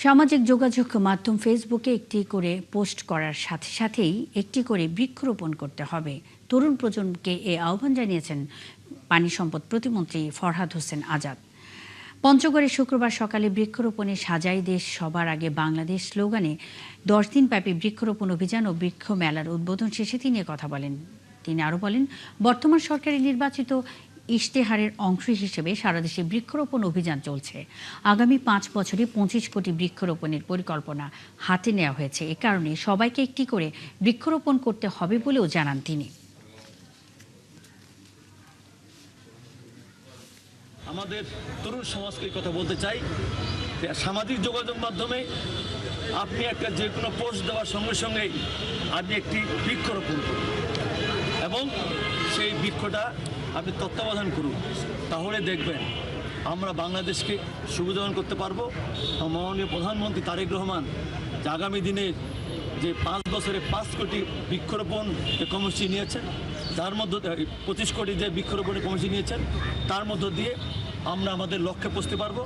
সামাজিক যোগাযোগ মাধ্যম ফেসবুকে একটি করে পোস্ট করার সাথে সাথেই একটি করে বৃক্ষরোপণ করতে হবে। তরুণ প্রজন্মকে এ আহ্বান জানিয়েছেন পানি সম্পদ প্রতিমন্ত্রী ফরহাদ হোসেন আজাদ। পঞ্চগড়ে শুক্রবার সকালে বৃক্ষরোপণে সাজাই দেশ সবার আগে বাংলাদেশ স্লোগানে 10 দিনব্যাপী বৃক্ষরোপণ অভিযান ও বৃক্ষ মেলার উদ্বোধন শেষে তিনি কথা বলেন। তিনি আরও বলেন, বর্তমান সরকারের নির্বাচিত ইশতেহারের অংশ হিসেবে সারা দেশে বৃক্ষরোপণ অভিযান চলছে। আগামী 5 বছরে 25 কোটি বৃক্ষরোপণের পরিকল্পনা হাতে নেওয়া হয়েছে। এ কারণে সবাইকে একটি করে বৃক্ষরোপণ করতে হবে বলেও জানান তিনি। আমাদের তরুণ সমাজকে কথা বলতে চাই, সামাজিক যোগাযোগ মাধ্যমে আপনি একটা যে কোনো পোস্ট দেওয়ার সঙ্গে সঙ্গেই আপনি একটি বৃক্ষরোপণ করুন এবং সেই বৃক্ষটা আপনি তত্ত্বাবধান করুন। তাহলে দেখবেন আমরা বাংলাদেশকে সুবিধাবান করতে পারবো। মাননীয় প্রধানমন্ত্রী তারেক রহমান যে আগামী দিনে যে 5 বছরে 5 কোটি বৃক্ষরোপণ কর্মসূচি নিয়েছেন, তার মধ্যে 25 কোটি যে বৃক্ষরোপণের কর্মসূচি নিয়েছেন, তার মধ্য দিয়ে আমরা আমাদের লক্ষ্যে পৌঁছতে পারবো।